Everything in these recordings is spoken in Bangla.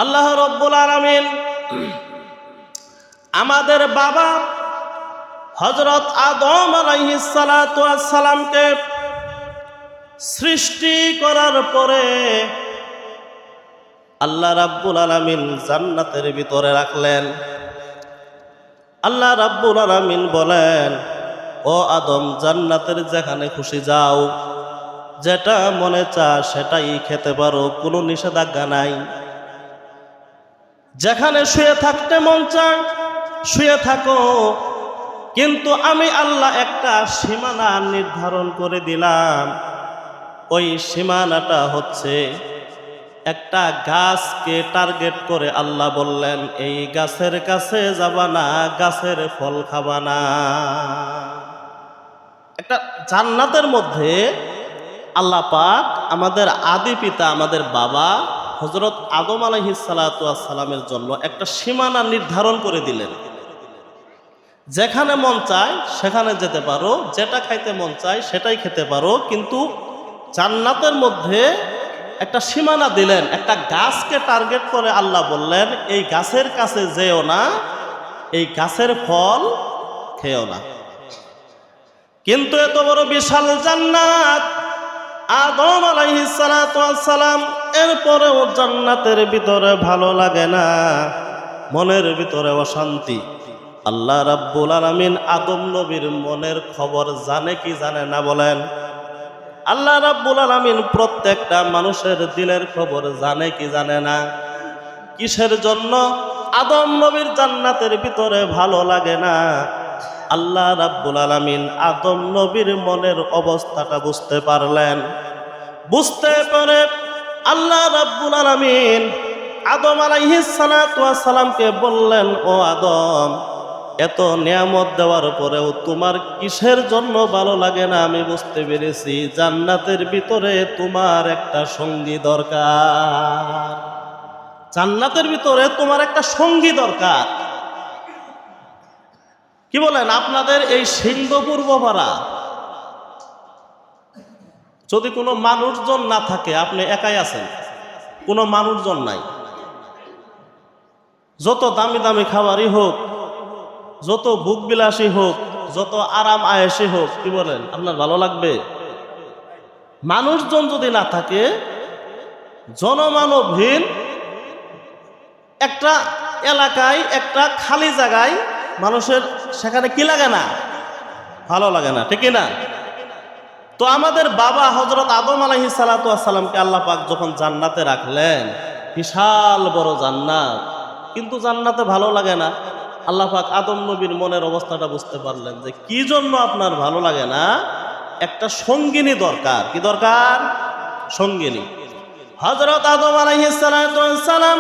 আল্লাহ রব্বুল আলামিন আমাদের বাবা হযরত আদম আলাইহিস সালাতু ওয়াস সালামকে সৃষ্টি করার পরে আল্লাহ রাব্বুল আলামিন জান্নাতের ভিতরে রাখলেন। আল্লাহ রাব্বুল আলামিন বলেন, ও আদম, জান্নাতের যেখানে খুশি যাও, যেটা মনে চা সেটাই খেতে পারো, কোনো নিষেধাজ্ঞা নাই। যেখানে শুয়ে থাকতে মন চায় শুয়ে থাকো, কিন্তু আমি আল্লাহ একটা সীমানা নির্ধারণ করে দিলাম। ওই সীমানাটা হচ্ছে একটা গাছকে টার্গেট করে আল্লাহ বললেন, এই গাছের কাছে যাবা না, গাছের ফল খাবা না। একটা জান্নাতের মধ্যে আল্লাহ পাক আমাদের আদি পিতা, আমাদের বাবা হযরত আদম আলাইহিস সালাতু ওয়াস সালামের জন্য একটা সীমানা নির্ধারণ করে দিলেন। যেখানে মন চায় সেখানে যেতে পারো, যেটা খাইতে মন চায় সেটাই খেতে পারো, কিন্তু জান্নাতের মধ্যে একটা সীমানা দিলেন। একটা গাছকে টার্গেট করে আল্লাহ বললেন, এই গাছের কাছে যেও না, এই গাছের ফল খেও না। কিন্তু এত বড় বিশাল জান্নাত, আদম আলাইহিস সালাতু ওয়াস সালাম, এরপরেও জান্নাতের ভিতরে ভালো লাগে না, মনের ভিতরে অশান্তি। আল্লাহ রাব্বুল আলামিন আদম নবীর মনের খবর জানে কি জানে না বলেন? আল্লাহ রাব্বুল আলামিন প্রত্যেকটা মানুষের দিলের খবর জানে কি জানে না? কিসের জন্য আদম নবীর জান্নাতের ভিতরে ভালো লাগে না? আল্লাহ রাব্বুল আলামিন আদম নবীর মনের অবস্থাটা বুঝতে পারলেন। বুঝতে পারে আল্লাহ রাব্বুল আলামিন আদম আলাইহিস সালাতু ওয়াস সালামকে বললেন, ও আদম, এত নিয়ামত দেওয়ার পরেও তোমার কিসের জন্য ভালো লাগে না আমি বুঝতে পেরেছি। জান্নাতের ভিতরে তোমার একটা সঙ্গী দরকার। জান্নাতের ভিতরে তোমার একটা সঙ্গী দরকার। কি বলেন? আপনাদের এই সিংহপুর পাড়া যদি কোনো মানুষজন না থাকে, আপনি একাই আছেন, কোনো মানুষজন নাই, যত দামি দামি খাবারই হোক, যত ভোগ বিলাসী হোক, যত আরাম আয়েসি হোক, কি বলেন, আপনার ভালো লাগবে? মানুষজন যদি না থাকে, জনমানবহীন একটা এলাকায়, একটা খালি জায়গায় মানুষের সেখানে কি লাগে না? ভালো লাগে না, ঠিক না? তো আমাদের বাবা হযরত আদম আলাইহিস সালাতু ওয়াস সালামকে আল্লাহ পাক যখন জান্নাতে রাখলেন, বিশাল বড় জান্নাত, কিন্তু জান্নাতে ভালো লাগে না। আল্লাহ পাক আদম নবীর মনের অবস্থাটা বুঝতে পারলেন যে কি জন্য আপনার ভালো লাগে না। একটা সঙ্গিনী দরকার। কি দরকার? সঙ্গিনী। হযরত আদম আলাইহিস সালাতু ওয়াস সালাম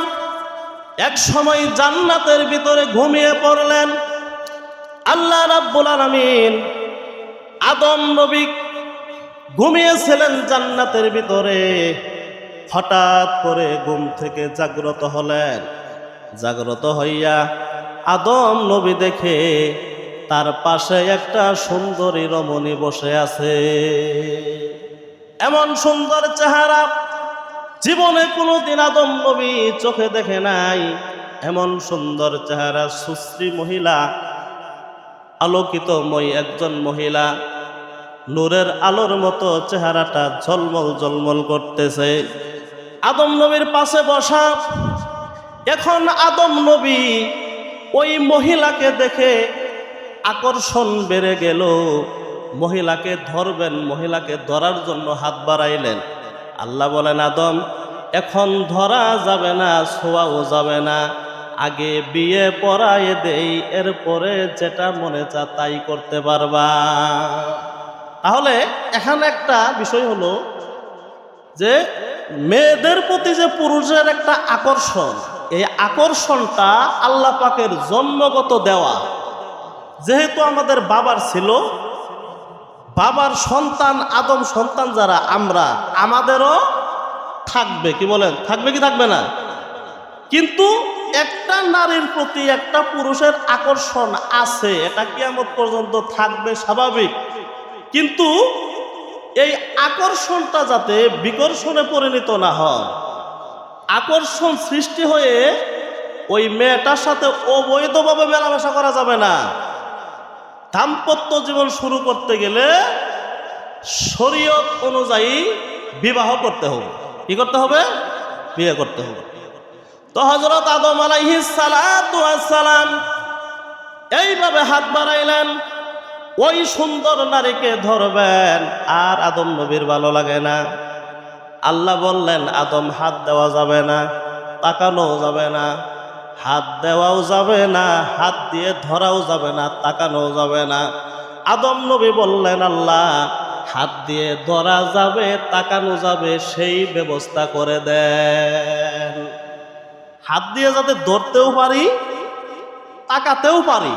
এক সময় জান্নাতের ভিতরে ঘুমিয়ে পড়লেন। আল্লাহ রাব্বুল আলামিন আদম নবী ঘুমিয়েছিলেন জান্নাতের ভিতরে, হঠাৎ করে ঘুম থেকে জাগ্রত হলেন। জাগ্রত হইয়া আদম নবী দেখে তার পাশে একটা সুন্দরী রমণী বসে আছে। এমন সুন্দর চেহারা জীবনে কোনোদিন আদম নবী চোখে দেখে নাই। এমন সুন্দর চেহারা, সুশ্রী মহিলা, আলোকিতময় একজন মহিলা, নূরের আলোর মতো চেহারাটা ঝলমল ঝলমল করতেছে। আদম নবীর পাশে বসা। এখন আদম নবী ওই মহিলাকে দেখে আকর্ষণ বেড়ে গেল। মহিলাকে ধরবেন, মহিলাকে ধরার জন্য হাত বাড়াইলেন। আল্লাহ বলেন, আদম, এখন ধরা যাবে না, ছোঁয়াও যাবে না, আগে বিয়ে পড়ায় দেই, এরপরে যেটা মনে চা তাই করতে পারবা। তাহলে এখানে একটা বিষয় হলো যে মেয়েদের প্রতি যে পুরুষের একটা আকর্ষণ, এই আকর্ষণটা আল্লাহ পাকের জন্মগত দেওয়া। যেহেতু আমাদের বাবার ছিল, বাবার সন্তান আদম সন্তান যারা আমরা, আমাদেরও থাকবে। কি বলেন? থাকবে কি থাকবে না? কিন্তু একটা নারীর প্রতি একটা পুরুষের আকর্ষণ আছে, এটা কিয়ামত পর্যন্ত থাকবে, স্বাভাবিক। কিন্তু এই আকর্ষণটা যাতে বিকর্ষণে পরিণত না হয়, আকর্ষণ সৃষ্টি হয়ে ওই মেয়েটার সাথে অবৈধভাবে মেলামেশা করা যাবে না। দাম্পত্য জীবন শুরু করতে গেলে শরীয়ত অনুযায়ী বিবাহ করতে হবে। কি করতে হবে? বিয়ে করতে হবে। তো হযরত আদম আলাইহিস সালাতু ওয়াস সালাম এইভাবে হাত বাড়াইলেন, ওই সুন্দর নারীকে ধরবেন, আর আদম নবীর ভালো লাগে না। আল্লাহ বললেন, আদম হাত দেওয়া যাবে না, তাকানোও যাবে না, হাত দেওয়াও যাবে না, হাত দিয়ে ধরাও যাবে না, তাকানোও যাবে না। আদম নবী বললেন, আল্লাহ হাত দিয়ে ধরা যাবে, তাকানো যাবে, সেই ব্যবস্থা করে দেন। হাত দিয়ে যাতে ধরতেও পারি, তাকাতেও পারি,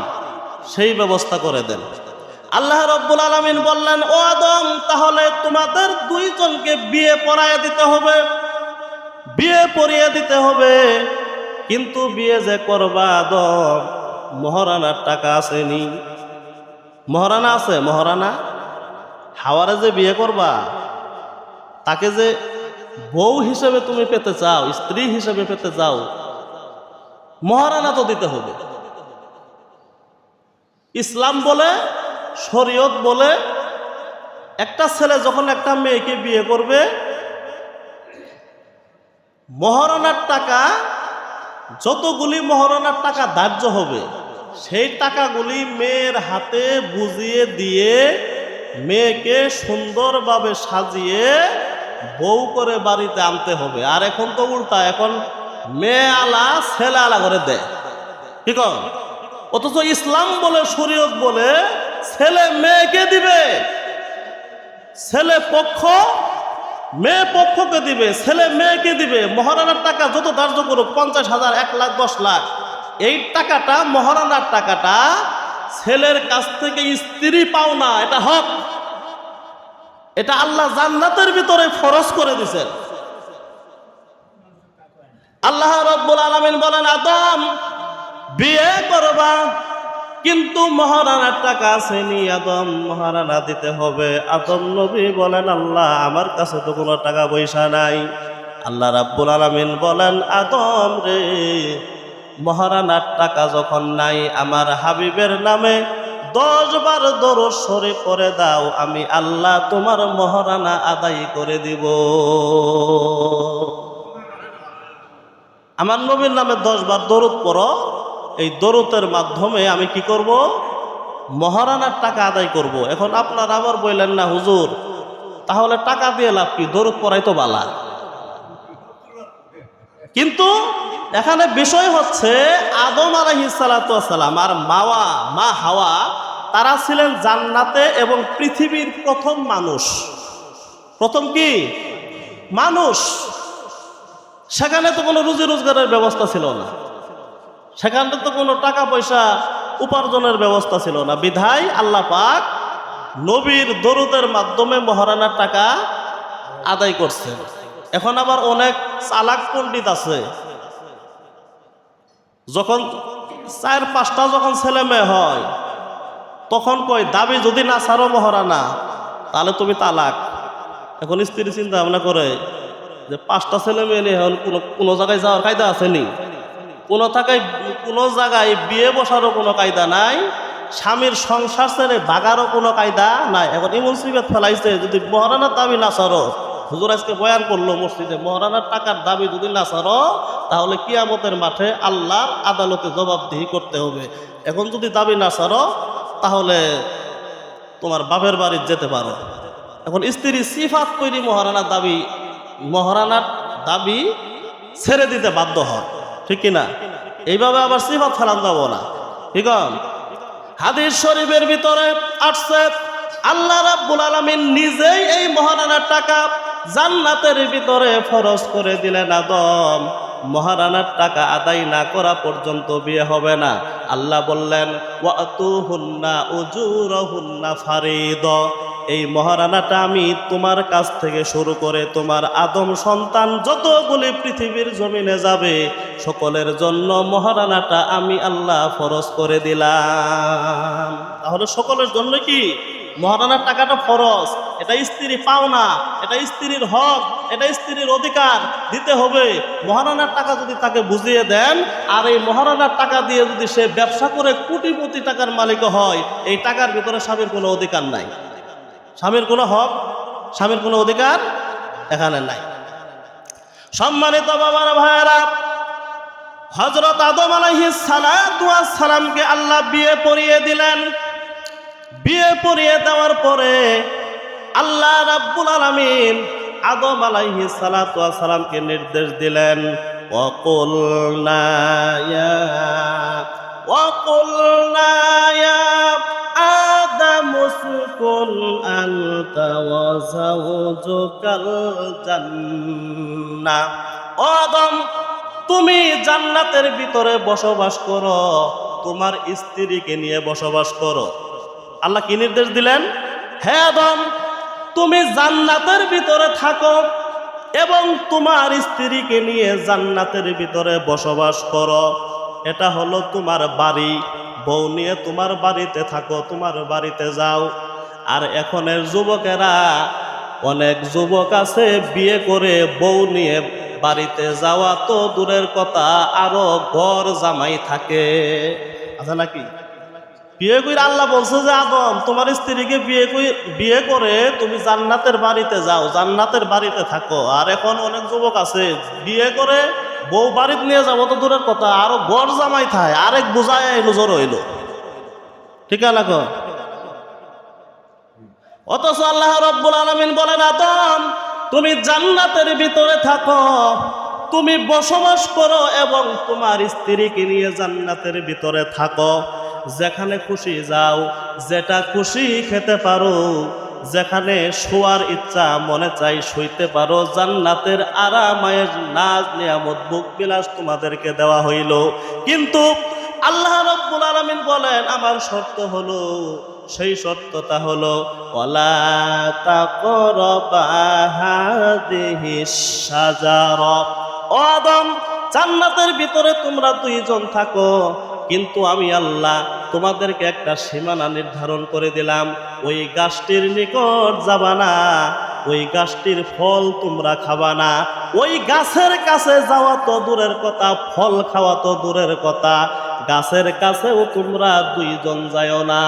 সেই ব্যবস্থা করে দেন। আল্লাহ রাব্বুল আলামিন বললেন, ও আদম, তাহলে তোমাদের দুইজনকে বিয়ে পড়াইয়া দিতে হবে, বিয়ে পড়িয়ে দিতে হবে। কিন্তু বিয়ে যে করবা আদম, মহারানার টাকা আসেনি। মহারানা আছে? মহারানা হাওয়ারে যে বিয়ে করবা, তাকে যে বউ হিসেবে তুমি পেতে চাও, স্ত্রী হিসেবে পেতে চাও, মহারানা তো দিতে হবে। ইসলাম বলে, শরীয়ত বলে, একটা ছেলে যখন একটা মেয়েকে বিয়ে করবে, মহারানার টাকা, যতগুলি মহারানার টাকা ধার্য হবে, সেই টাকাগুলি মেয়ের হাতে বুঝিয়ে দিয়ে মেয়েকে সুন্দরভাবে সাজিয়ে বউ করে বাড়িতে আনতে হবে। আর এখন তো উল্টা, এখন মেয়ে আলা ছেলে আলা করে দেয়। ঠিক? অথচ ইসলাম বলে, শরীয়ত বলে ছেলে মেয়েকে দিবে, ছেলে পক্ষ মেয়ে পক্ষকে দিবে, ছেলে মেয়েকে দিবে। মহারানার টাকা যত ধার্য করুক, 50,000, 1 লাখ, 10 লাখ, এই টাকাটা, মহারানার টাকাটা ছেলের কাছ থেকে স্ত্রী পাওনা, এটা হক। এটা আল্লাহ জান্নাতের ভিতরে ফরজ করে দিয়েছেন। আল্লাহ রাব্বুল আলামিন বলেন, আদম বিয়ে করবা, কিন্তু মহারানার টাকা আসেনি, আদম মহারানা দিতে হবে। আদম নবী বলেন, আল্লাহ আমার কাছে তো কোনো টাকা পয়সা নাই। আল্লাহ রাব্বুল আলামিন বলেন, আদম রে, মহারানার টাকা যখন নাই, আমার হাবিবের নামে 10 বার দরুদ শরীফ করে দাও, আমি আল্লাহ তোমার মহারানা আদায় করে দিব। আমার নবীর নামে 10 বার দরুদ পড়ো, এই দরুদের মাধ্যমে আমি কি করব? মহারানার টাকা আদায় করব। এখন আপনারা আবার বললেন, না হুজুর, তাহলে টাকা দিয়ে লাভ কি? দরুদ পড়াই তো বালা। কিন্তু এখানে বিষয় হচ্ছে, আদম আলাইহিস সালাতু ওয়াস সালাম আর মা হাওয়া, তারা ছিলেন জান্নাতে এবং পৃথিবীর প্রথম মানুষ। প্রথম কি? মানুষ। সেখানে তো কোনো রুজি রোজগারের ব্যবস্থা ছিল না, সেখানে তো কোনো টাকা পয়সা উপার্জনের ব্যবস্থা ছিল না। বিধায় আল্লাহ পাক নবীর দরুদের মাধ্যমে মহারানার টাকা আদায় করছেন। এখন আবার অনেক চালাক পণ্ডিত আছে, যখন 4-5টা যখন ছেলে মেয়ে হয়, তখন কয়, দাবি যদি না ছাড়ো মহারানা, তাহলে তুমি তালাক। এখন স্ত্রী চিন্তা ভাবনা করে যে 5টা ছেলে মেয়ে নিয়ে এখন কোনো জায়গায় যাওয়ার কায়দা আসেনি, কোনো জায়গায় বিয়ে বসারও কোনো কায়দা নাই, স্বামীর সংসার ছেড়ে ভাগারও কোনো কায়দা নাই। এখন এমন সিবেত ফেলাইছে, যদি মহারানার দাবি না ছাড়ো, হুজুর আজকে বয়ান করলো মসজিদে, মহারানার টাকার দাবি যদি না ছাড়ো, তাহলে কিয়ামতের মাঠে আল্লাহর আদালতে জবাবদিহি করতে হবে। এখন যদি দাবি না ছাড়ো, তাহলে তোমার বাপের বাড়ি যেতে পারো। এখন স্ত্রী সিফাত তৈরি মহারানার দাবি ছেড়ে দিতে বাধ্য হয়। ঠিক কিনা? এইভাবে আবার সিফাত ফেলান যাব না। ঠিক? হাদিস শরীফের ভিতরে আসছে, আল্লাহ রাব্বুল আলামিন নিজেই এই মহারানার টাকা জান্নাতের ভিতরে ফরজ করে দিলেন। আদম, মহারানার টাকা আদায় না করা পর্যন্ত বিয়ে হবে না। আল্লাহ বললেন, ওয়াতুহুন্না উজুরহুন্না ফারিদা, এই মহারানাটা আমি তোমার কাছ থেকে শুরু করে তোমার আদম সন্তান যতগুলি পৃথিবীর জমিনে যাবে, সকলের জন্য মহারানাটা আমি আল্লাহ ফরজ করে দিলাম। তাহলে সকলের জন্য কি মহারণার টাকাটা ফরজ, এটা স্ত্রী পাওনা, এটা স্ত্রীর হক, এটা স্ত্রীর অধিকার, দিতে হবে। মহারণার টাকা যদি তাকে বুঝিয়ে দেন, আর এই মহারণার টাকা দিয়ে যদি সে ব্যবসা করে কোটিপতি টাকার মালিক হয়, এই টাকার ভিতরে স্বামীর কোনো অধিকার নাই, স্বামীর কোনো হক, স্বামীর কোনো অধিকার এখানে নাই। সম্মানিত বাবার ভাইয়েরা, হযরত আদম আলাইহিস সালামকে আল্লাহ বিয়ে পড়িয়ে দিলেন। বিয়ে পড়িয়ে দেওয়ার পরে আল্লাহ রাব্বুল আলামিন আদম আলাইহিস সালামকে নির্দেশ দিলেন, ওয়াকুলনা ইয়া আদম উসকুন আনতা ওয়া যাওজুকাল জান্নাহ। ও আদম, তুমি জান্নাতের ভিতরে বসবাস করো, তোমার স্ত্রীকে নিয়ে বসবাস করো। আল্লাহ কি নির্দেশ দিলেন? হে আদম, তুমি জান্নাতের ভিতরে থাকো এবং তোমার স্ত্রীকে নিয়ে জান্নাতের ভিতরে বসবাস করো। এটা হলো তোমার বাড়ি, বউ নিয়ে তোমার বাড়িতে থাকো, তোমার বাড়িতে যাও। আর এখনের যুবকেরা, অনেক যুবক আছে বিয়ে করে বউ নিয়ে বাড়িতে যাওয়া তো দূরের কথা, আরো ঘর জামাই থাকে, আছে নাকি? বিয়ে করে আল্লাহ বলছে যে আদম, তোমার স্ত্রীকে বিয়ে করে তুমি জান্নাতের বাড়িতে যাও, জান্নাতের বাড়িতে থাকো। আর এখন অনেক যুবক আছে বিয়ে করে বউ বাড়িতে নিয়ে যাবো তো দূরের কথা, আরো ঘর জামাই থাকে, আরেক বোঝায় এলো জোর হইলো, ঠিক আছে? অথচ আল্লাহ রাব্বুল আলামিন বলেন, আদম তুমি জান্নাতের ভিতরে থাকো, তুমি বসবাস করো এবং তোমার স্ত্রীকে নিয়ে জান্নাতের ভিতরে থাকো। যেখানে খুশি যাও, যেটা খুশি খেতে পারো, যেখানে শোয়ার ইচ্ছা মনে চাই শুইতে পারো। জান্নাতের আরামায়ের নাজ নিয়ামত ভোগ বিলাস তোমাদেরকে দেওয়া হইল। কিন্তু আল্লাহ রাব্বুল আলামিন বলেন, আমার শর্ত হলো, সেই শর্তটা হলো ওয়ালা তাকরাবা হাযিহিস শাজারা। ও আদম, জান্নাতের ভিতরে তোমরা দুইজন থাকো, কিন্তু আমি আল্লাহ তোমাদেরকে একটা সীমানা নির্ধারণ করে দিলাম, ওই গাছটির নিকট যাবা না, ওই গাছটির ফল তোমরা খাবা না। ওই গাছের কাছে যাওয়া তো দূরের কথা, ফল খাওয়া তো দূরের কথা, গাছের কাছেও তোমরা দুইজন যাও না।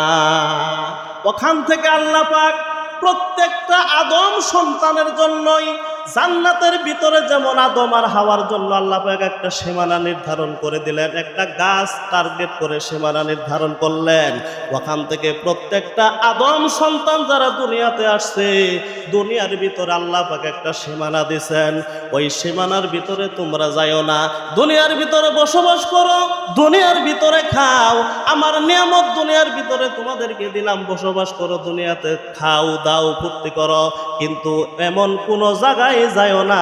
ওখান থেকে আল্লাহ পাক প্রত্যেকটা আদম সন্তানের জন্যই জান্নাতের ভিতরে যেমন আদম আর হাওয়ার জন্য আল্লাহ পাক একটা সীমানা নির্ধারণ করে দিলেন, একটা গাছ টার্গেট করে সীমানা নির্ধারণ করলেন। ওখান থেকে প্রত্যেকটা আদম সন্তান যারা দুনিয়াতে আসছে, দুনিয়ার ভিতরে আল্লাহ পাক একটা সীমানা দিয়েছেন, ওই সীমানার ভিতরে তোমরা যাইও না। দুনিয়ার ভিতরে বসবাস করো, দুনিয়ার ভিতরে খাও, আমার নিয়ামত দুনিয়ার ভিতরে তোমাদেরকে দিলাম, বসবাস করো, দুনিয়াতে খাও দাও ফুর্তি করো, কিন্তু এমন কোনো জায়গায় যাইও না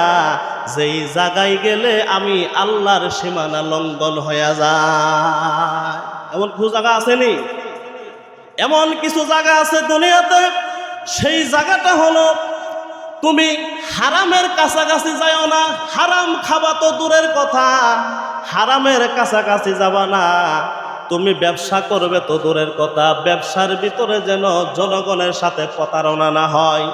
যেই জায়গায় গেলে আমি আল্লাহর সীমানা লঙ্ঘন হয়ে যায়। এমন কিছু জায়গা আসেনি? এমন কিছু জায়গা আছে দুনিয়াতে, সেই জায়গাটা হলো তুমি হারামের কাছাকাছি যাইও না। হারাম খাবা তো দূরের কথা, হারামের কাছাকাছি যাবা না। তুমি ব্যবসা করবে তো দূরের কথা, ব্যবসার ভিতরে যেন জনগণের সাথে প্রতারণা না হয়।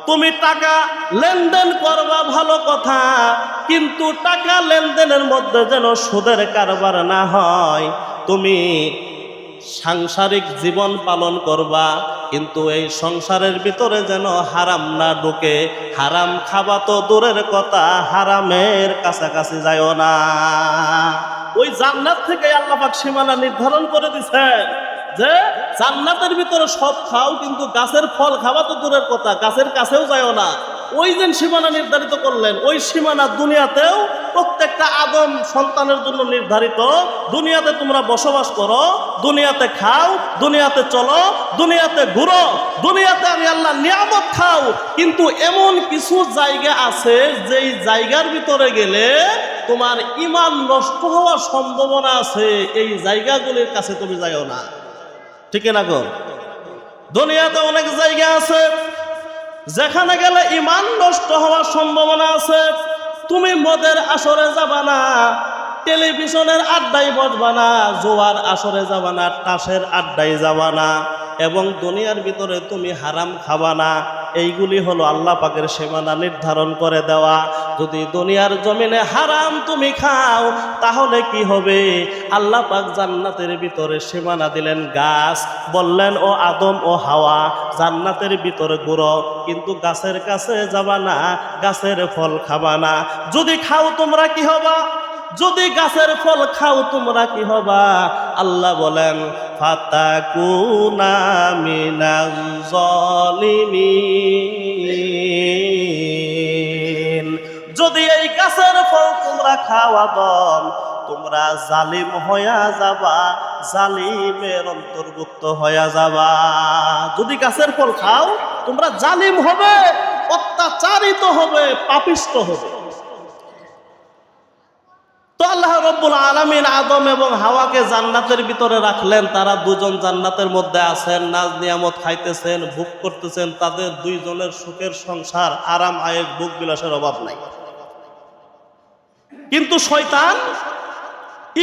তুমি টাকা লেনদেন করবা ভালো কথা, কিন্তু টাকা লেনদেনের মধ্যে যেন সুদের কারবার না হয়। তুমি সাংসারিক জীবন পালন করবা, কিন্তু এই সংসারের ভিতরে যেন হারাম না ঢুকে। হারাম খাবা তো দূরের কথা, হারামের কাছাকাছি যাইও না। ওই জান্নাত থেকে আল্লাহ পাক সীমানা নির্ধারণ করে দিয়েছেন যে জান্নাতের ভিতরে সব খাও, কিন্তু গাছের ফল খাওয়া তো দূরের কথা, গাছের কাছেও যাইও না। ওই যে সীমানা নির্ধারিত করলেন, ওই সীমানা দুনিয়াতেও প্রত্যেকটা আদম সন্তানের জন্য নির্ধারিত। দুনিয়াতে তোমরা বসবাস করো, দুনিয়াতে খাও, দুনিয়াতে চলো, দুনিয়াতে ঘুরো, দুনিয়াতে আমি আল্লাহ নিয়ামত খাও, কিন্তু এমন কিছু জায়গা আছে যেই জায়গার ভিতরে গেলে তোমার ঈমান নষ্ট হওয়ার সম্ভাবনা আছে, এই জায়গাগুলির কাছে তুমি যাইও না, ঠিক না গো? দুনিয়াতে অনেক জায়গা আছে যেখানে গেলে ঈমান নষ্ট হওয়ার সম্ভাবনা আছে। তুমি মদের আসরে যাবা না, টেলিভিশনের আড্ডায় বসবা না, জোয়ার আসরে যাবা না, তাসের আড্ডায় যাবা না। এবং দুনিয়ার ভিতরে তুমি হারাম খাবা না। এইগুলি হলো আল্লাহ পাকের সীমানা নির্ধারণ করে দেওয়া। যদি দুনিয়ার জমিনে হারাম তুমি খাও তাহলে কি হবে? আল্লাহ পাক জান্নাতের ভিতরে সীমানা দিলেন গাছ, বললেন ও আদম ও হাওয়া জান্নাতের ভিতরে ঘুরো, কিন্তু গাছের কাছে যাবা না, গাছের ফল খাবা না। যদি খাও তোমরা কি হবা? যদি গাছের ফল খাও তোমরা কি হবা? আল্লাহ বলেন ফাতাকুনা মিনাজ জালিমিন। যদি এই গাছের ফল তোমরা খাও আদম, তোমরা জালিম হইয়া যাবা, জালিমের অন্তর্ভুক্ত হইয়া যাবা। যদি গাছের ফল খাও তোমরা জালিম হবে, অত্যাচারিত হবে, পাপিষ্ট হবে। তো আল্লাহ রব্বুল আলামিন আদম এবং হাওয়াকে জান্নাতের ভিতরে রাখলেন। তারা দুজন জান্নাতের মধ্যে আছেন, নাজ নিয়ামত খাইতেছেন, ভোগ করতেছেন। তাদের দুইজনের সুখের সংসার, আরাম আয়েশ, ভোগ বিলাসের অভাব নাই। কিন্তু শয়তান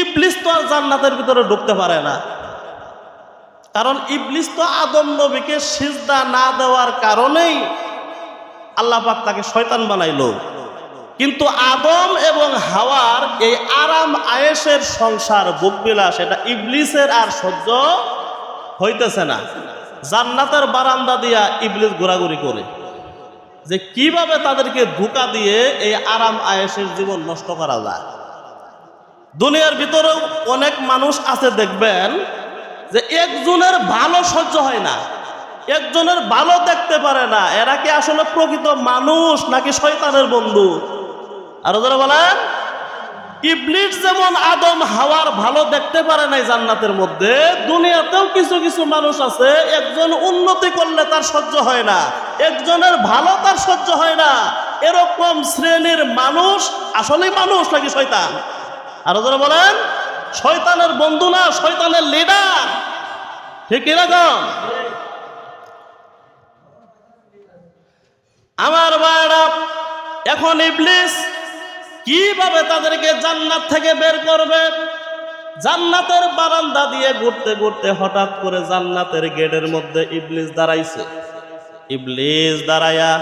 ইবলিস তো আর জান্নাতের ভিতরে ঢুকতে পারে না, কারণ ইবলিস তো আদম নবীকে সিজদা না দেওয়ার কারণেই আল্লাহ পাক তাকে শয়তান বানাইলো। কিন্তু আদম এবং হাওয়ার এই আরাম আয়েশের সংসার, ভোগবিলাস, এটা ইবলিসের আর সহ্য হইতেছে না। জান্নাতের বারান্দা দিয়া ইবলিস ঘোরাঘুরি করে যে কিভাবে তাদেরকে ধোঁকা দিয়ে এই আরাম আয়েশের জীবন নষ্ট করা যায়। দুনিয়ার ভিতরেও অনেক মানুষ আছে দেখবেন যে একজনের ভালো সহ্য হয় না, একজনের ভালো দেখতে পারে না। এরা কি আসলে প্রকৃত মানুষ নাকি শয়তানের বন্ধু? আরো যারা বলেন, ইবলিস যেমন আদম হাওয়ার ভালো দেখতে পারে নাই জান্নাতের মধ্যে, দুনিয়াতেও কিছু কিছু মানুষ আছে একজন উন্নতি করলে তার সহ্য হয় না, একজনের ভালো তার সহ্য হয় না। এরকম শ্রেণীর মানুষ আসলে মানুষ নাকি শয়তান? আরো যারা বলেন, শয়তানের বন্ধু না, শয়তানের লিডার। ঠিক এরকম আমার ভাইরা, এখন ইবলিস কিভাবে তাদেরকে জান্নাত থেকে বের করবে? জান্নাতের বারান্দা দিয়ে ঘুরতে ঘুরতে হঠাৎ করে জান্নাতের গেটের মধ্যে ইবলিস দাঁড়াইছে। ইবলিস দাঁড়ায়া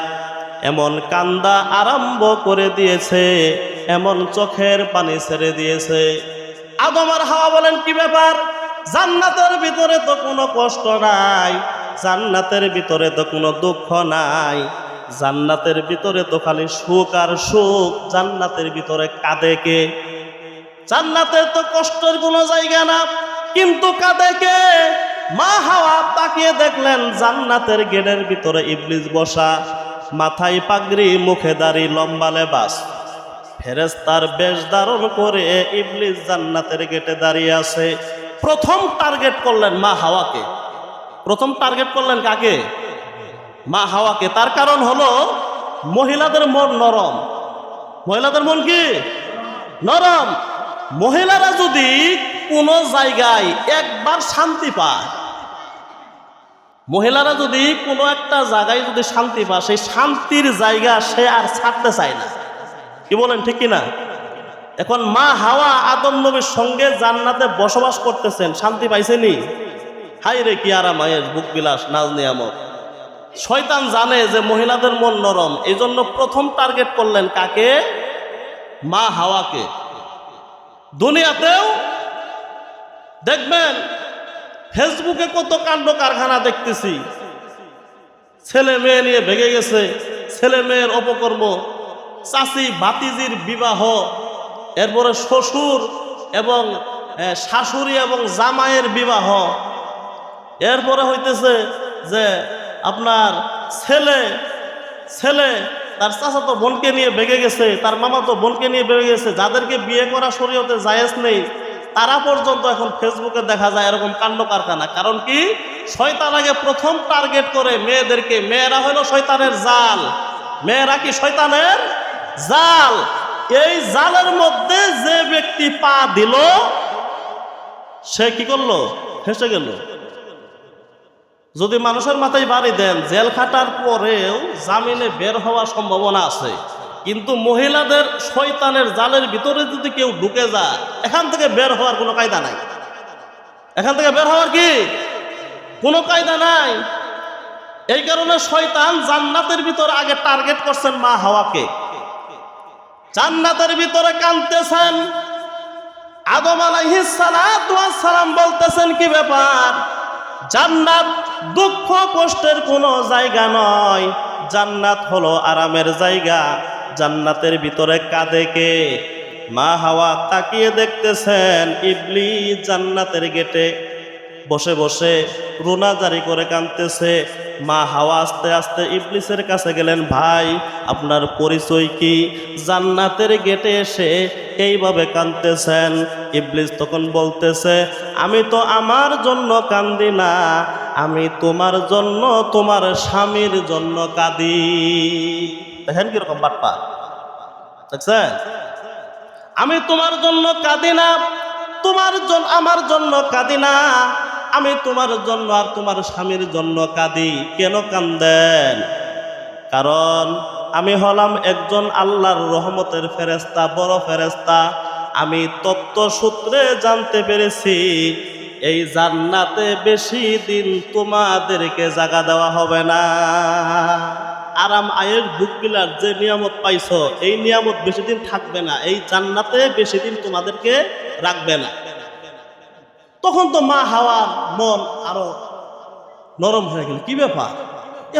এমন কান্দা আরম্ভ করে দিয়েছে, এমন চোখের পানি ছেড়ে দিয়েছে। আদম আর হাওয়া বলেন, কি ব্যাপার? জান্নাতের ভিতরে তো কোনো কষ্ট নাই, জান্নাতের ভিতরে তো কোনো দুঃখ নাই, জান্নাতের ভিতরে তো খালি সুখ আর সুখ। জান্নাতের ভিতরে কাঁদে কে? জান্নাতে তো কষ্টের কোনো জায়গা না, কিন্তু কাঁদে কে? মা হাওয়া তাকিয়ে দেখলেন জান্নাতের গেটের ভিতরে ইবলিস বসা, মাথায় পাগড়ি, মুখে দাড়ি, লম্বা লেবাস, ফেরেশতার বেশ ধারণ করে ইবলিস জান্নাতের গেটে দাঁড়িয়ে আছে। প্রথম টার্গেট করলেন মা হাওয়াকে। প্রথম টার্গেট করলেন কাকে? মা হাওয়াকে। তার কারণ হলো মহিলাদের মন নরম। মহিলাদের মন কি নরম? মহিলারা যদি কোনো জায়গায় একবার শান্তি পায়, মহিলারা যদি কোনো একটা জায়গায় যদি শান্তি পায়, সেই শান্তির জায়গা সে আর ছাড়তে চায় না। কি বলেন, ঠিক কিনা? এখন মা হাওয়া আদম নবীর সঙ্গে জান্নাতে বসবাস করতেছেন, শান্তি পাইছেনি? হাই রে কি আরাম আয়েশ, ভোগ বিলাস, নাজ নিয়ামত। শয়তান জানে যে মহিলাদের মন নরম, এই জন্য প্রথম টার্গেট করলেন কাকে? মা হাওয়াকে। দুনিয়াতেও দেখবেন ফেসবুকে কত কাণ্ড কারখানা দেখতেছি, ছেলে মেয়ে নিয়ে ভেঙে গেছে, ছেলে মেয়ের অপকর্ম, চাচি ভাতিজির বিবাহ, এরপরে শ্বশুর এবং শাশুড়ি এবং জামাইয়ের বিবাহ, এরপরে হইতেছে যে আপনার ছেলে তার চাচাতো বোনকে নিয়ে ভেঙে গেছে, তার মামাতো বোনকে নিয়ে ভেঙে গেছে। যাদেরকে বিয়ে করা শরীয়তে জায়েজ নেই তারা পর্যন্ত এখন ফেসবুকে দেখা যায় এরকম কাণ্ড কারখানা। কারণ কি? শয়তান আগে প্রথম টার্গেট করে মেয়েদেরকে। মেয়েরা হলো শয়তানের জাল। মেয়েরা কি শয়তানের জাল? এই জালের মধ্যে যে ব্যক্তি পা দিল সে কি করলো? ফেঁসে গেল। যদি মানুষের মাথায় বাড়ি দেন, জেল খাটার পরেও জামিনে বের হওয়ার সম্ভাবনা আছে, কিন্তু মহিলাদের শয়তানের জালের ভিতরে যদি কেউ ঢুকে যায়, এখান থেকে বের হওয়ার কোনো কায়দা নাই। এখান থেকে বের হওয়ার কি কোনো কায়দা নাই। এই কারণে শয়তান জান্নাতের ভিতরে আগে টার্গেট করছেন মা হাওয়াকে। জান্নাতের ভিতরে কাঁদতেছেন, আদম আলাইহিস সালাতু ওয়াস সালাম বলতেছেন, কি ব্যাপার? জান্নাত দুঃখ কষ্টের কোনো জায়গা নয়, জান্নাত হলো আরামের জায়গা। জান্নাতের ভিতরে কাঁদে কে? মা হাওয়া তাকিয়ে দেখতেছেন ইবলিস জান্নাতের গেটে বসে বসে রুনা জারি করে কাঁদতেছে। মা হাওয়া আস্তে আস্তে ইবলিসের কাছে গেলেন, ভাই আপনার পরিচয় কি? জান্নাতের গেটে এসে এইভাবে কাঁদতেছেন। ইবলিস তখন বলতেছে, আমি তো আমার জন্য কান্দি না, আমি তোমার জন্য, তোমার স্বামীর জন্য কাঁদি। দেখেন কিরকম বাটপা, দেখছেন? আমি তোমার জন্য কাঁদি না, তোমার জন্য, আমার জন্য কাঁদি না, আমি তোমার জন্য আর তোমার স্বামীর জন্য কাঁদি। কেন কান্দেন? কারণ আমি হলাম একজন আল্লাহর রহমতের ফেরেশতা, বড় ফেরেশতা। আমি তত্ত্ব সূত্রে জানতে পেরেছি এই জান্নাতে বেশি দিন তোমাদেরকে জায়গা দেওয়া হবে না। আরাম আয়ের বুক বিলার যে নিয়ামত পাইছো, এই নিয়ামত বেশি দিন থাকবে না, এই জান্নাতে বেশি দিন তোমাদেরকে রাখবে না। তখন তো মা হাওয়ার মন আরো নরম হয়ে গেল, কি ব্যাপার?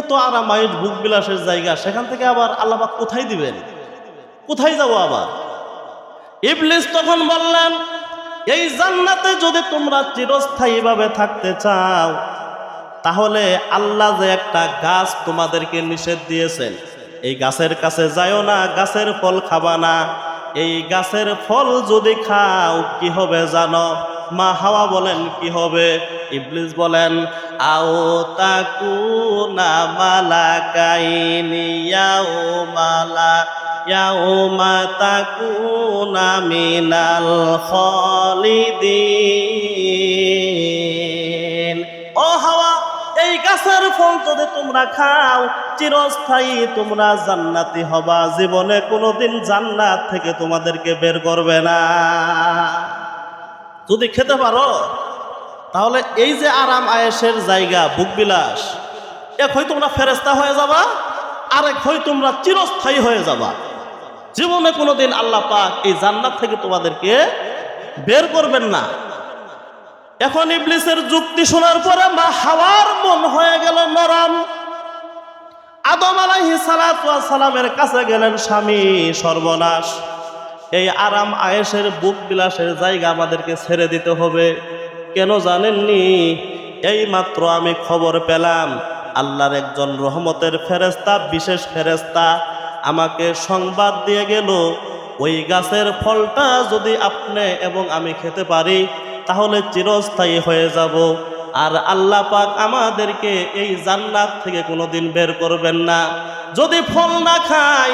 এত আরাম আয়ের বুক বিলাসের জায়গা, সেখান থেকে আবার আল্লাহ পাক কোথায় দিবেন? কোথায় যাব আবার? ইবলিস তখন বললেন, এই জান্নাতে যদি তোমরা চিরস্থায়ীভাবে থাকতে চাও, তাহলে আল্লাহ যে একটা গাছ তোমাদেরকে নিষেধ দিয়েছেন, এই গাছের কাছে যাও না, গাছের ফল খাবা না। এই গাছের ফল যদি খাও কি হবে জানো? মা হাওয়া বলেন, কি হবে? ইবলিস বলেন, আও তাকুনা মালাকাইনি ইয়াউমা তাকুনা মিনাল খালিদিন। ও হাওয়া, এই গাছের ফল যদি তোমরা খাও, চিরস্থায়ী তোমরা জান্নাতি হবা, জীবনে কোনোদিন জান্নাত থেকে তোমাদেরকে বের করবে না। যদি খেতে পারো, তাহলে এই যে আরাম আয়েশের জায়গা, বুকবিলাস, এক হয় তোমরা ফেরেশতা হয়ে যাবা, আরেক হয় তোমরা চিরস্থায়ী হয়ে যাবা। জীবনে কোনোদিন আল্লাহ পাক এই জান্নাত থেকে তোমাদেরকে বের করবেন না। এখন ইবলিসের যুক্তি শোনার পরে মা হাওয়ার মন হয়ে গেল নরম। আদম আলাইহিস সালাতু ওয়াস সালামের কাছে গেলেন, স্বামী সর্বনাশ, এই আরাম আয়েশের বুক বিলাসের জায়গা আমাদেরকে ছেড়ে দিতে হবে। কেন জানেননি? এই মাত্র আমি খবর পেলাম আল্লাহর একজন রহমতের ফেরেশতা, বিশেষ ফেরেশতা আমাকে সংবাদ দিয়ে গেল, ওই গাছের ফলটা যদি আপনি এবং আমি খেতে পারি তাহলে চিরস্থায়ী হয়ে যাব, আর আল্লাহ পাক আমাদেরকে এই জান্নাত থেকে কোনোদিন বের করবেন না। যদি ফল না খাই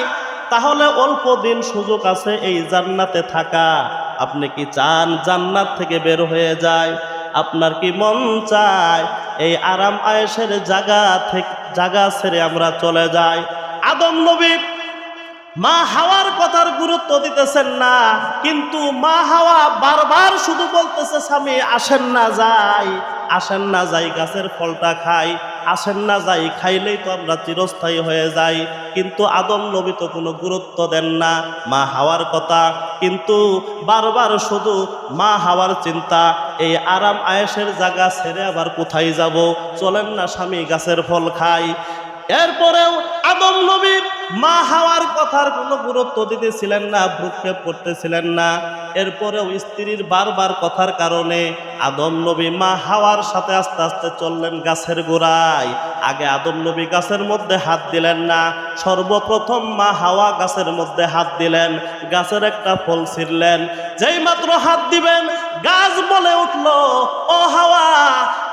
তাহলে অল্প দিন সুযোগ আছে এই জান্নাতে থাকা। আপনি কি চান জান্নাত থেকে বের হয়ে যায়? আপনার কি মন চায় এই আরাম আয়েশের জায়গা ছেড়ে আমরা চলে যাই? আদম নবী মা হাওয়ার কথার গুরুত্ব দিতেছেন না, কিন্তু মা হাওয়া বারবার শুধু বলতেছে, স্বামী আসেন না যাই, আসেন না যাই, গাছের ফলটা খাই, আসেন না যাই, খাইলেই তো আমরা চিরস্থায়ী হয়ে যাই। কিন্তু আদম নবী তো কোনো গুরুত্ব দেন না মা হাওয়ার কথা, কিন্তু বারবার শুধু মা হাওয়ার চিন্তা, এই আরাম আয়েশের জায়গা ছেড়ে আবার কোথায় যাব? চলেন না স্বামী গাছের ফল খাই। এরপরেও আদম নবী মা হাওয়ার কথার কোনো গুরুত্ব দিতেছিলেন না, ভ্রুক্ষেপ করতেছিলেন না। এরপরেও স্ত্রীর বারবার কথার কারণে আদম নবী মা হাওয়ার সাথে আস্তে আস্তে চললেন গাছের গোড়ায়। আগে আদম নবী গাছের মধ্যে হাত দিলেন না, সর্বপ্রথম মা হাওয়া গাছের মধ্যে হাত দিলেন, গাছের একটা ফল ছিঁড়লেন। যেই মাত্র হাত দিবেন, গাছ বলে উঠল, ও হাওয়া,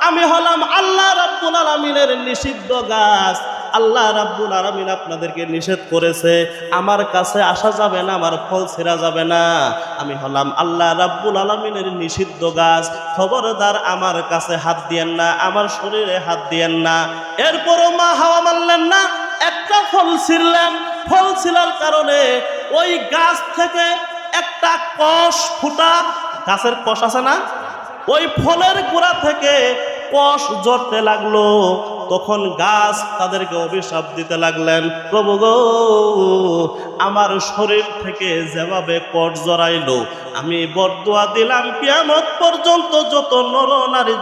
আমি হলাম আল্লাহ রাব্বুল আলামিনের নিষিদ্ধ গাছ, আল্লাহ রাব্বুল আলামিন আপনাদেরকে নিষেধ করেছে, আমার কাছে আসা যাবে না, আমার ফল ছেঁড়া যাবে না, আমি হলাম আল্লাহ রাব্বুল আলামিনের নিষিদ্ধ গাছ, খবরদার আমার কাছে হাত দিয়েন না, আমার শরীরে হাত দিয়েন না। এরপরও মা হাওয়া মানলেন না, একটা ফল ছিঁড়লেন। ফল ছিঁড়ার কারণে ওই গাছ থেকে একটা কষ ফুটা, গাছের কষ আছে না, ওই ফলের গোড়া থেকে কষ ঝরতে লাগলো, তখন গাছ তাদেরকে অভিশাপ দিতে লাগলেন, প্রভু গো, আমার শরীর থেকে যেভাবে কষ জড়াইলো, আমি বরদুয়া দিলাম কিয়ামত পর্যন্ত যত নরনারী,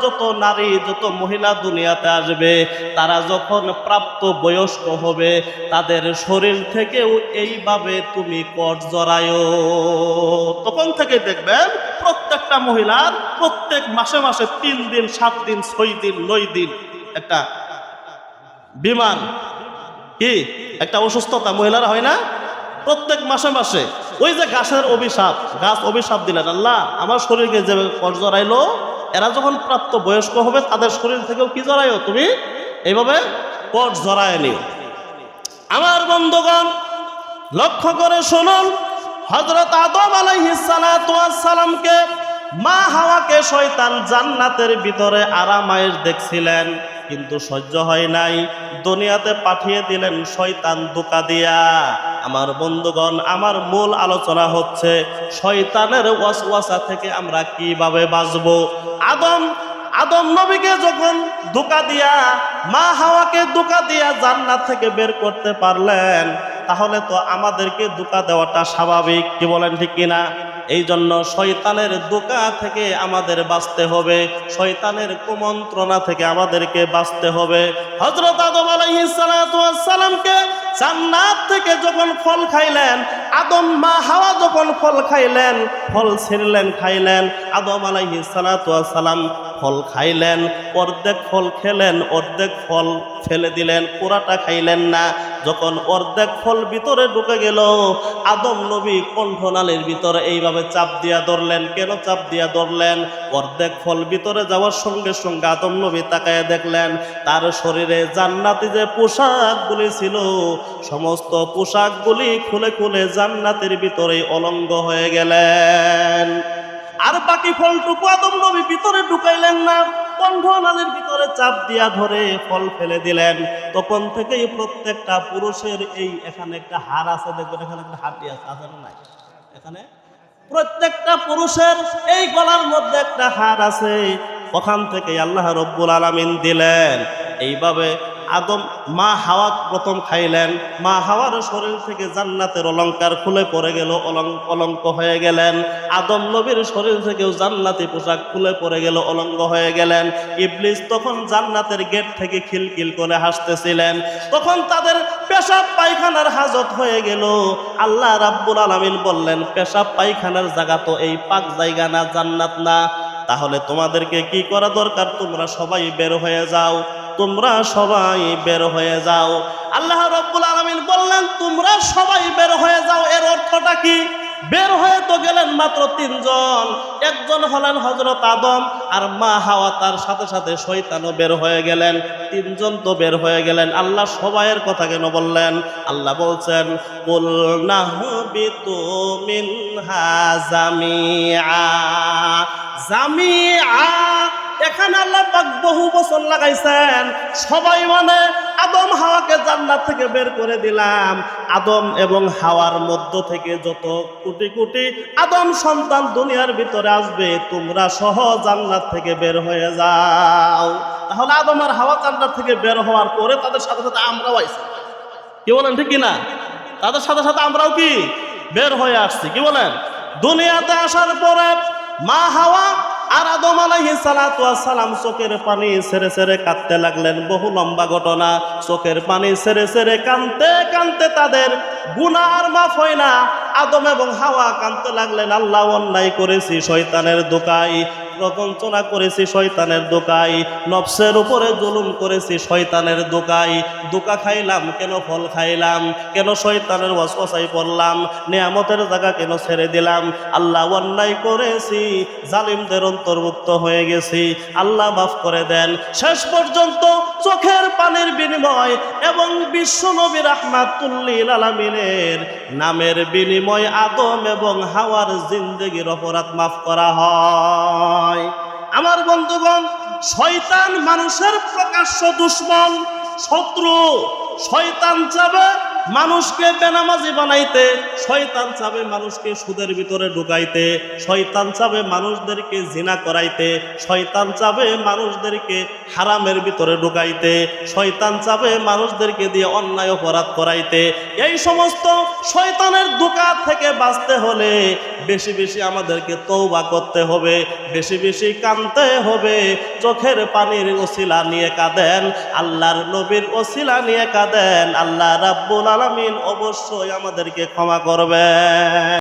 যত মহিলা দুনিয়াতে আসবে, তারা যখন প্রাপ্ত বয়স্ক হবে, তাদের শরীর থেকেও এইভাবে তুমি কষ জড়ায়ো। তখন থেকে দেখবেন প্রত্যেকটা মহিলার প্রত্যেক মাসে মাসে 3 দিন, 7 দিন, 6 দিন, 9 দিন একটা বিমান, কি একটা অসুস্থতা মহিলারা হয় না প্রত্যেক মাসে মাসে। ওই যে গাছের অভিশাপ, গাছ অভিশাপ দিলেন, আল্লাহ আমার শরীরকে যে কষ জড়াইলো, এরা যখন প্রাপ্ত বয়স্ক হবে তাদের শরীর থেকেও কি জড়াইও, তুমি এইভাবে কষ জড়ায় নিও। আমার বন্ধুগণ লক্ষ্য করে শুনুন, হযরত আদম আলাইহিস সালাতু ওয়াস সালামকে, মা হাওয়াকে শয়তান জান্নাতের ভিতরে আরামায়েশ দেখছিলেন, কিন্তু সহ্য হয় নাই, দুনিয়াতে পাঠিয়ে দিলেন শয়তান ধোঁকা দিয়া। আমার বন্ধুগণ, আমার মূল আলোচনা হচ্ছে শয়তানের ওয়াসওয়াসা থেকে আমরা কিভাবে বাঁচবো। আদম নবীকে যখন ধোঁকা দিয়া, মা হাওয়াকে ধোঁকা দিয়া জান্নাত থেকে বের করতে পারলেন, তাহলে তো আমাদেরকে ধোঁকা দেওয়াটা স্বাভাবিক, কি বলেন ঠিক কিনা? এই জন্য শয়তানের ধোঁকা থেকে আমাদের বাঁচতে হবে, শয়তানের কুমন্ত্রণা থেকে আমাদেরকে বাঁচতে হবে। হযরত আদম আলাইহিস সালাতু ওয়াস সালামকে জান্নাত থেকে যখন ফল খাইলেন, আদম মা হাওয়া যখন ফল খাইলেন, ফল ছিঁড়লেন খাইলেন, আদম আলাইহিস সালাতু ওয়াস সালাম ফল খাইলেন, অর্ধেক ফল খেলেন, অর্ধেক ফল ফেলে দিলেন, পুরাটা খাইলেন না। যখন অর্ধেক ফল ভিতরে ঢুকে গেল, আদম নবী কণ্ঠনালীর ভিতরে এইভাবে চাপ দিয়া ধরলেন। কেন চাপ দিয়া ধরলেন? অর্ধেক ফল ভিতরে যাওয়ার সঙ্গে সঙ্গে আদম নবী তাকায় দেখলেন তার শরীরে জান্নাতি যে পোশাকগুলি ছিল, সমস্ত পোশাকগুলি খুলে খুলে জান্নাতের ভিতরে অলঙ্গ হয়ে গেলেন। আর বাকি ফলটুকু আদম নবী ভিতরে ঢুকাইলেন না, কণ্ঠনালীর ভিতরে চাপ দিয়া ধরে ফল ফেলে দিলেন। তখন থেকেই প্রত্যেকটা পুরুষের এই এখানে একটা হাড় আছে, দেখবেন এখানে একটা হাড্ডি আছে না নাই? এখানে প্রত্যেকটা পুরুষের এই গলার মধ্যে একটা হাড় আছে, ওখান থেকে আল্লাহ রব্বুল আলামিন দিলেন। এইভাবে আদম মা হাওয়া প্রথম খাইলেন, মা হাওয়ার শরীর থেকে জান্নাতের অলংকার খুলে পড়ে গেল, অলঙ্ক হয়ে গেলেন। আদম নবীর শরীর থেকেও জান্নাতি পোশাক খুলে পড়ে গেল, অলঙ্গ হয়ে গেলেন। ইবলিস তখন জান্নাতের গেট থেকে খিলখিল করে হাসতেছিলেন। তখন তাদের পেশাব পায়খানার হাজত হয়ে গেল। আল্লাহ রাব্বুল আলামিন বললেন, পেশাব পায়খানার জায়গা তো এই পাক জায়গা না, জান্নাত না, তাহলে তোমাদেরকে কি করা দরকার? তোমরা সবাই বের হয়ে যাও, তোমরা সবাই বের হয়ে যাও। আল্লাহ রাব্বুল আলামিন বললেন, তোমরা সবাই বের হয়ে যাও। এর অর্থটা কি? বের হয়ে তো গেলেন মাত্র 3 জন, একজন হলেন হযরত আদম, আর মা হাওয়া, তার সাথে সাথে শয়তানও বের হয়ে গেলেন। 3 জন তো বের হয়ে গেলেন। আল্লাহ সবাইয়ের কথা কেন বললেন? আল্লাহ বলছেন, কুল নাহবিতু মিনহা জামিআ। জামিআ এখানে আল্লাহ পাক বহু বছর লাগাইছেন। সবাই মানে আদম হাওয়াকে জান্নাত থেকে বের করে দিলাম। আদম এবং হাওয়ার মধ্য থেকে যত কোটি কোটি আদম সন্তান দুনিয়ার ভিতরে আসবে, তোমরা সহ জান্নাত থেকে বের হয়ে যাও। তাহলে আদম আর হাওয়া জান্নাত থেকে বের হওয়ার পরে তাদের সাথে সাথে আমরাও আইছি, কি বলেন ঠিক কিনা? তাদের সাথে সাথে আমরাও কি বের হয়ে আসছি, কি বলেন? দুনিয়াতে আসার পরে মা হাওয়া আর আদম আলাইহিস সালাতু ওয়াস সালাম চোখের পানি ছেড়ে ছেড়ে কাঁদতে লাগলেন। বহু লম্বা ঘটনা। চোখের পানি ছেড়ে ছেড়ে কাঁদতে কাঁদতে তাদের গুনাহ আর মাফ হয় না। আদম এবং হাওয়া কাঁদতে লাগলেন, আল্লাহ অন্যায় করেছি শয়তানের ধোঁকায়, প্রবঞ্চনা করেছি শয়তানের ধোঁকায়, নফসের উপরে জুলুম করেছি শয়তানের ধোঁকায়, ধোঁকা খাইলাম কেন, ফল খাইলাম কেন, শয়তানের ওয়াসওয়াসায় পড়লাম, নিয়ামতের জায়গা কেন ছেড়ে দিলাম, আল্লাহ অন্যায় করেছি, জালিমদের অন্তর্ভুক্ত হয়ে গেছি, আল্লাহ মাফ করে দেন। শেষ পর্যন্ত চোখের পানির বিনিময় এবং বিশ্বনবী রাহমাতুল লিল আলামিনের নামের বিনিময় আদম এবং হাওয়ার জিন্দেগির অপরাধ মাফ করা হয়। আমার বন্ধুগণ, শয়তান মানুষের প্রকাশ্য দুশমন, শত্রু। শয়তান চাবে মানুষকে বেনামাজি বানাইতে, শয়তান চাবে মানুষকে সুদের ভিতরে ঢুকাইতে, শয়তান চাবে মানুষদেরকে জিনা করাইতে, শয়তান চাবে মানুষদেরকে হারামের ভিতরে ঢুকাইতে, শয়তান চাবে মানুষদেরকে দিয়ে অন্যায় অপরাধ করাইতে। এই সমস্ত শয়তানের ধোঁকা থেকে বাঁচতে হলে বেশি বেশি আমাদেরকে তওবা করতে হবে, বেশি বেশি কাঁদতে হবে। চোখের পানির ওসিলা নিয়ে কাঁদেন, আল্লাহর নবীর ওসিলা নিয়ে কাঁদেন, আল্লাহ রাব্বুল আলামিন অবশ্যই আমাদেরকে ক্ষমা করবেন।